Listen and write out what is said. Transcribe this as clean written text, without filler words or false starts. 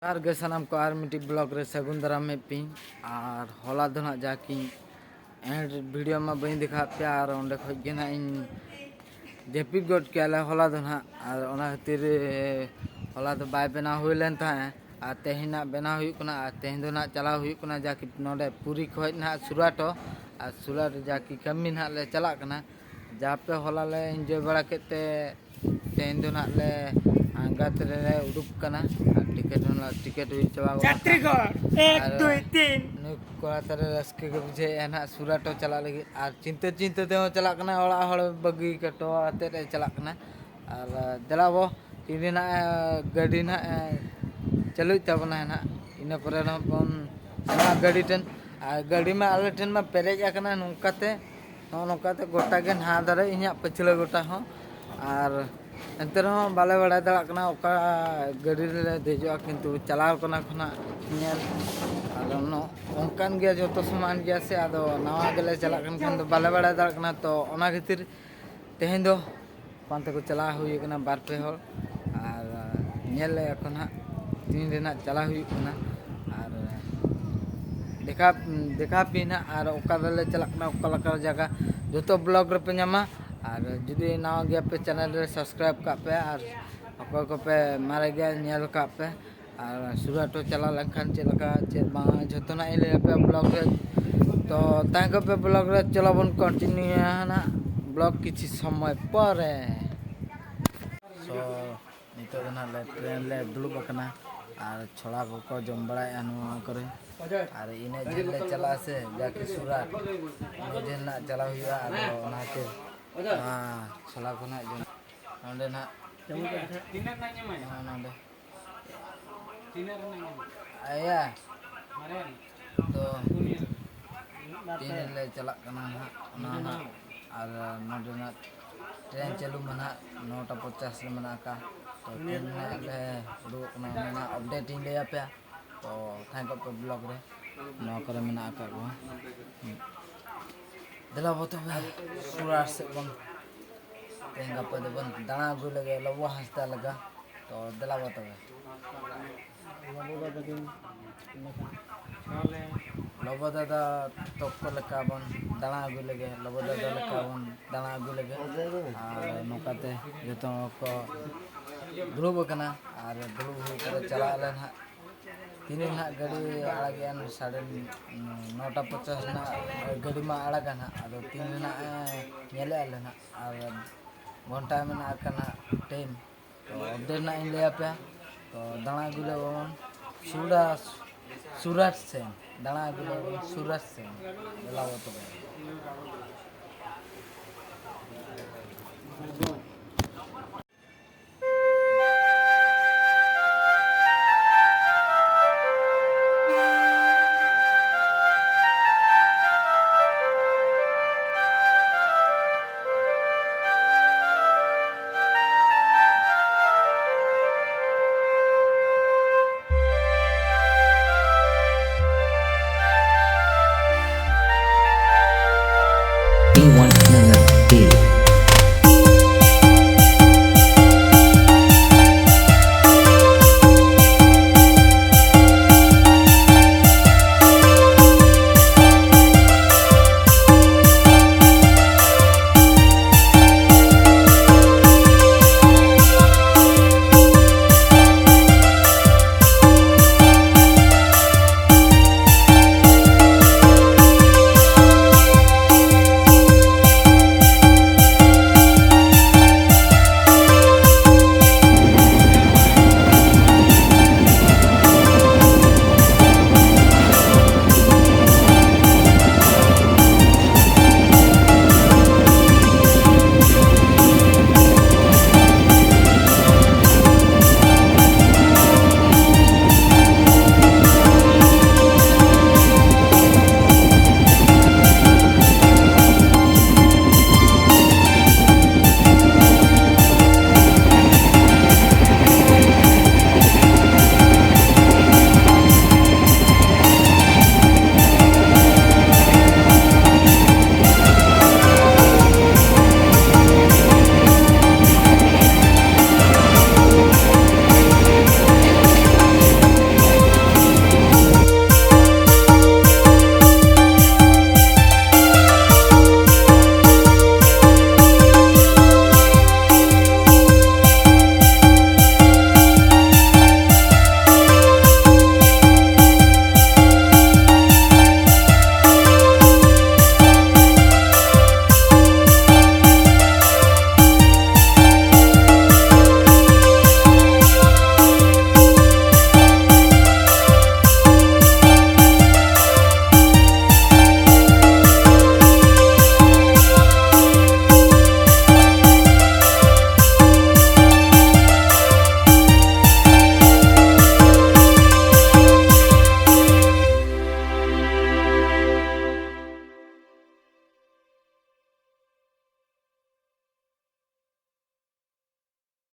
are गे सानाम को are मिट्टी blog रे सगुन दाराम में पी और हला दो ना जाकि एंड वीडियो में बी देखा पे और अंडे खजे ना इन जेपी गोट के हला दो ना और खातिर हला तो बाय बना हुई लेन था और तेहना बना हुई तेहन दो ना चला हुई जाकि नोडे पूरी खज ना सुराटो और सुराट जाकि कमी ना ले चला जहाँ पे हला ले एंजॉय बड़ा के तेहन दो ना ले आंगात रे उडुक कना टिकट हुई चबा कोड़ा तारे रस्के के बुझे ना सुराटो चला लगे और चिंते चिंते ते चला बगी कटो आते चला और दला वो तीन ना गाड़ी ना चलु तबना ना इन पर गाड़ी ठन गाड़ी में आले ठन में पेरेज नौकाते नौकाते गोटा के ना दारे इन पछले गोटा हो और एंते बाले बड़ा दाड़ा ओका गाड़ी रे देजो किंतु चलाव कना खना ओंकान गया जो तो समान गया से आदो नवा गले चला खान बाले बड़ा दाड़ा तो ओना खातिर तेहन दो पांते को चला हुई बार पे हर और नेले एखन हा तीन रेना चला हुई और देखा देखा पी ना और ओकाले चला ओका जगह जो तो ब्लॉग रे पे नामा और जुदी नवा गया पे चैनल रे सब्सक्राइब का पे और अको को पे मारे गया नेल का पे और सुराटो चला लखन चलका चेबा जतना ले पे ब्लॉग रे तो ताको पे ब्लॉग रे चलो बन कंटिन्यू ना ब्लॉग किछि समय पर सो नितो ना ले ट्रेन ले दुलुब कना और छोड़ा को जम बड़ा नुआ करे और इने जेल ले चला से जाके सुराट इने जेल ना चला हुआ और ओना के छोला को ना जम नंदे ना तीन ना ᱧᱟᱢᱟᱭ नंदे तीन ना आया तो तीन ले चला कना ना और नंदे ना ट्रेन चालू मना 9:50 रे मना का तो तीन ले उडुक ना अपडेट इन ले पे तो थैंक पे ब्लॉग रे न करे मना का को दला बतो सुराट से बन तेंगा पे बन दाना गु लगे लवा हंसता लगा तो दला बतो लबो दादा तक लेका बन दाना गु लगे लबो दादा लेका बन दाना गु लगे और नोकाते जतो को दुरुब कना और दुरुब हुई करे चला ले ना तीन ना गाड़ी आड़ा गया 9:50 ना गाड़ी में आड़ा ना अदो तीन ना नेले आले ना और घंटा में ना कना टाइम तो अपडेट ना इन ले पे तो दाना गुले बन सुराट से दाना गुले सुराट से लाओ तो